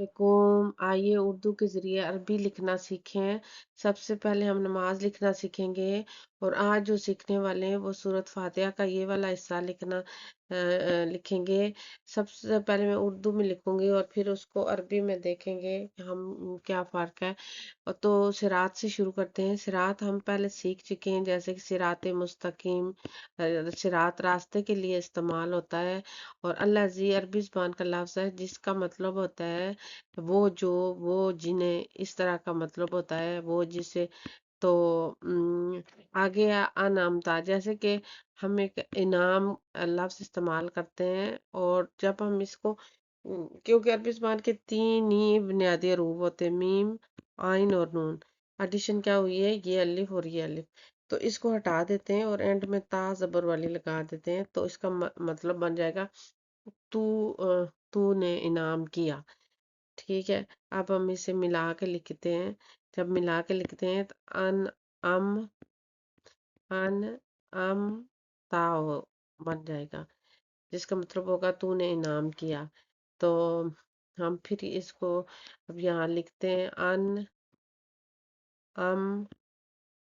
वालेकुम। आइए उर्दू के ज़रिए अरबी लिखना सीखें। सबसे पहले हम नमाज लिखना सीखेंगे और आज जो सीखने वाले हैं वो सूरत फातिहा का ये वाला हिस्सा लिखेंगे। सबसे पहले मैं उर्दू में लिखूंगी और फिर उसको अरबी में देखेंगे कि हम क्या फ़र्क है। और तो सिरात से शुरू करते हैं। सिरात हम पहले सीख चुके हैं, जैसे कि सिरात मुस्तकीम सिरात रास्ते के लिए इस्तेमाल होता है। और अल्लाजी अरबी ज़बान का लफ्ज़ है जिसका मतलब होता है वो जो, वो जिन्हें, इस तरह का मतलब होता है वो जिसे। तो आगे अनामता, जैसे कि हम एक इनाम लफ्ज़ इस्तेमाल करते हैं और जब हम इसको क्योंकि अरबी ज़बान के तीन ही बुनियादी हरूफ होते हैं, मीम, आइन और नून। एडिशन क्या हुई है, ये अलिफ और ये अलिफ। तो इसको हटा देते हैं और एंड में ता ज़बर वाली लगा देते हैं, तो इसका मतलब बन जाएगा तूने इनाम किया। ठीक है। अब हम इसे मिला के लिखते हैं। जब मिला के लिखते हैं तो अम अन अम ताओ बन जाएगा, जिसका मतलब होगा तूने इनाम किया। तो हम फिर इसको अब यहाँ लिखते हैं अम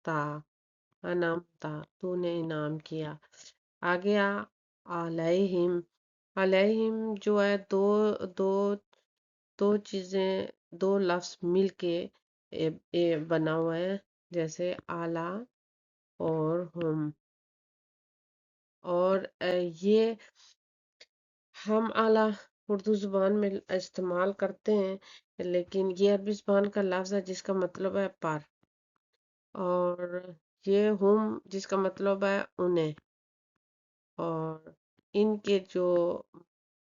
ता अनम ता, तूने इनाम किया। आगे अलैहिम। अलैहिम जो है दो दो दो चीजें, दो लफ्ज मिलके बना हुआ है, जैसे आला और हम। और ये हम आला उर्दू जुबान में इस्तेमाल करते हैं, लेकिन ये अरबी जुबान का लफ्ज है जिसका मतलब है पर। और ये हम जिसका मतलब है उन्हें। और इनके जो,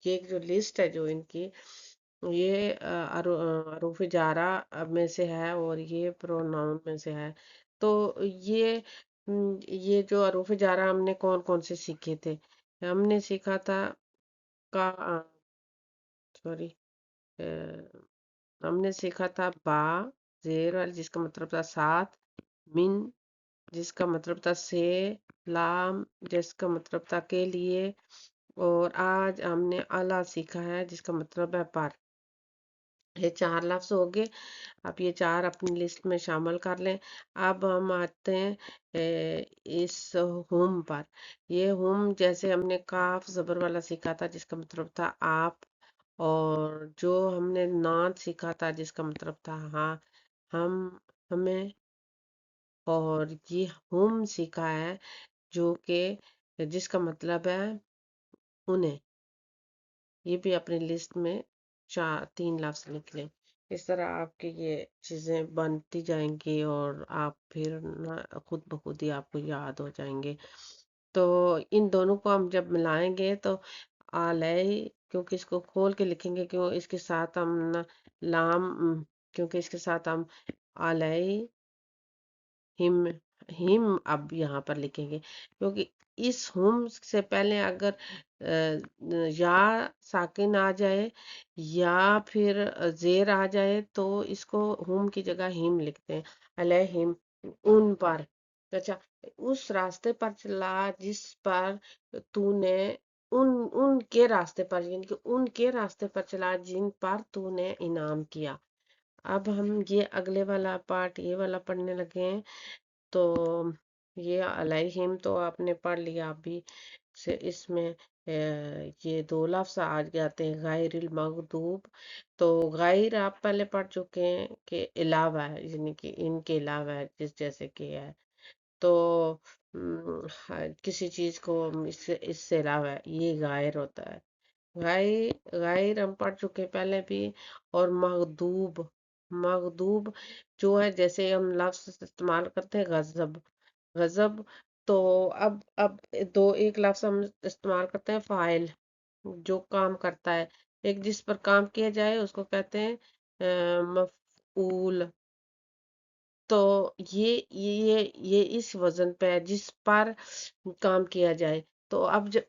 ये जो लिस्ट है जो इनकी, ये अरूफ जारा में से है और ये प्रोनाउन में से है। तो ये ये जो अरूफ जारा हमने कौन कौन से सीखे थे। हमने सीखा था का, सॉरी, हमने सीखा था बा जेर वाली जिसका मतलब था साथ, मिन जिसका मतलब था से, लाम जिसका मतलब था के लिए। और आज हमने अला सीखा है जिसका मतलब है पर। ये चार लफ्ज हो गए। अब ये चार अपनी लिस्ट में शामिल कर लें। अब हम आते हैं इस हुम पर। ये हुम जैसे हमने काफ जबर वाला सीखा था जिसका मतलब था आप। और जो हमने नात सीखा था जिसका मतलब था हाँ, हम, हमें। और ये हुम सीखा है जो कि जिसका मतलब है उन्हें। ये भी अपनी लिस्ट में चार तीन लफ्ज लिख लें। इस तरह आपकी ये चीज़ें बनती जाएंगी और आप फिर ना खुद ब खुद ही आपको याद हो जाएंगे। तो इन दोनों को हम जब मिलाएंगे तो आलय, क्योंकि इसको खोल के लिखेंगे, क्यों इसके साथ हम ना लाम, क्योंकि इसके साथ हम आलय हिम, हिम अब यहाँ पर लिखेंगे, क्योंकि इस हुम से पहले अगर या साकिन आ जाए या फिर जेर आ जाए तो इसको हुम की जगह हिम लिखते हैं। अलैहिम, उन पर। अच्छा, उस रास्ते पर चला जिस पर तूने, उनके रास्ते पर, यानी कि उनके रास्ते पर चला जिन पर तूने इनाम किया। अब हम ये अगले वाला पार्ट, ये वाला पढ़ने लगे हैं। तो ये अलैहिम तो आपने पढ़ लिया अभी से। इसमें ये दो लफ्ज आ जाते हैं, गैरिल मगदूब। तो गैर आप पहले पढ़ चुके हैं कि अलावा है, यानी कि इनके अलावा है, जिस जैसे कि है। तो हाँ, किसी चीज को इससे इससे अलावा है, ये गैर होता है। गैर गैर हम पढ़ चुके हैं पहले भी। और मगदूब, मगदूब जो है, जैसे हम लफ्ज इस्तेमाल करते हैं गजब, गजब। तो अब दो एक लफ्ज हम इस्तेमाल करते हैं फाइल, जो काम करता है। एक जिस पर काम किया जाए उसको कहते हैं मफऊल। तो ये इस वजन पे है जिस पर काम किया जाए। तो अब जब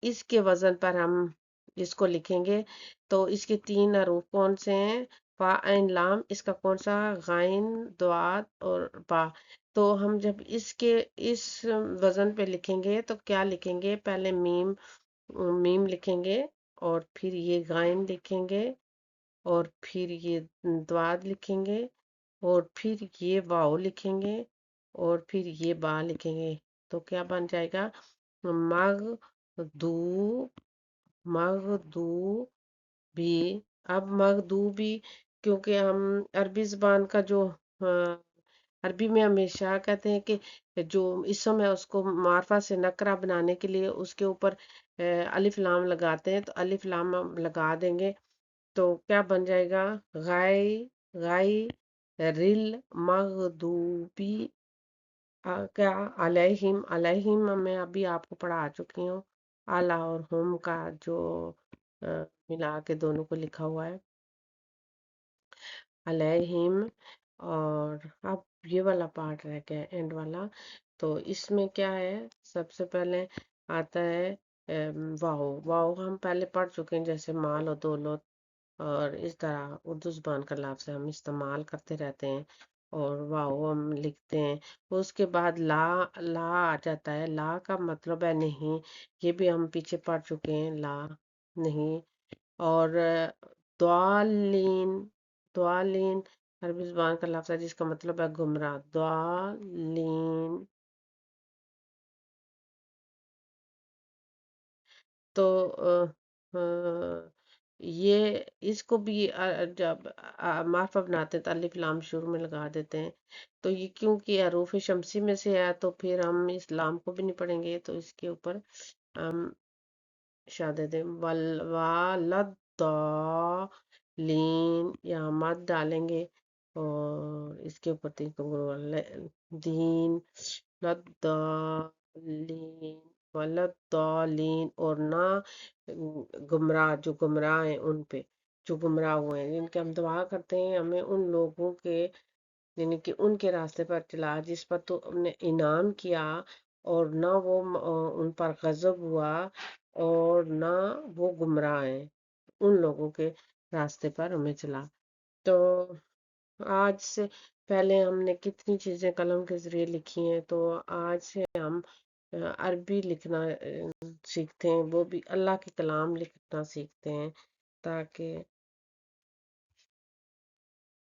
इसके वजन पर हम इसको लिखेंगे तो इसके तीन हरूफ कौन से हैं, फा ऐन लाम। इसका कौन सा, गाइन, द्वाद और बा। तो हम जब इसके इस वजन पे लिखेंगे तो क्या लिखेंगे, पहले मीम, मीम लिखेंगे और फिर ये गाइन लिखेंगे اور پھر یہ دواد لکھیں گے، اور پھر یہ واو لکھیں گے، اور پھر یہ با لکھیں گے، تو کیا بن جائے گا؟ مغ دو مغ دو بھی۔ اب مغدوبی، کیونکہ ہم عربی زبان کا جو عربی میں ہمیشہ کہتے ہیں کہ جو اسم ہے اس کو معرفہ سے نکرہ بنانے کے لیے اس کے اوپر الف لام لگاتے ہیں، تو الف لام ہم لگا دیں گے، تو کیا بن جائے گا؟ غائی غائی رل مغدوبی کیا علیہم، علیہم میں ابھی آپ کو پڑھا چکی ہوں، اعلیٰ اور ہم کا جو ملا کے دونوں کو لکھا ہوا ہے علیہم۔ اور اب یہ والا پارٹ رہ گیا اینڈ والا، تو اس میں کیا ہے؟ سب سے پہلے آتا ہے واو، واو ہم پہلے پڑھ چکے ہیں، جیسے مال و دولت، اور اس طرح اردو زبان کا لفظ ہم استعمال کرتے رہتے ہیں، اور واو ہم لکھتے ہیں۔ اس کے بعد لا، لا آ جاتا ہے، لا کا مطلب ہے نہیں، یہ بھی ہم پیچھے پڑھ چکے ہیں، لا نہیں۔ اور دوالین، دوالین عربی زبان کا لفظ ہے جس کا مطلب ہے گمراہ، دوالین۔ تو یہ اس کو بھی جب معرفہ بناتے ہیں تو الف لام شروع میں لگا دیتے ہیں، تو یہ کیونکہ حروف شمسی میں سے ہے تو پھر ہم اس لام کو بھی نہیں پڑھیں گے، تو اس کے اوپر ہم شادت والضالین یا مد ڈالیں گے، اور اس کے اوپر تین کو دین لدالین ولدالین، اور نہ گمراہ، جو گمراہ ہیں ان پہ، جو گمراہ ہوئے ہیں جن کے ہم دعا کرتے ہیں ہمیں ان لوگوں کے، یعنی کہ ان کے راستے پر چلا جس پر تو ہم نے انعام کیا، اور نہ وہ ان پر غضب ہوا، اور نہ وہ گمراہ ہیں، ان لوگوں کے راستے پر ہمیں چلا۔ تو آج سے پہلے ہم نے کتنی چیزیں قلم کے ذریعے لکھی ہیں، تو آج سے ہم عربی لکھنا سیکھتے ہیں، وہ بھی اللہ کے کلام لکھنا سیکھتے ہیں، تاکہ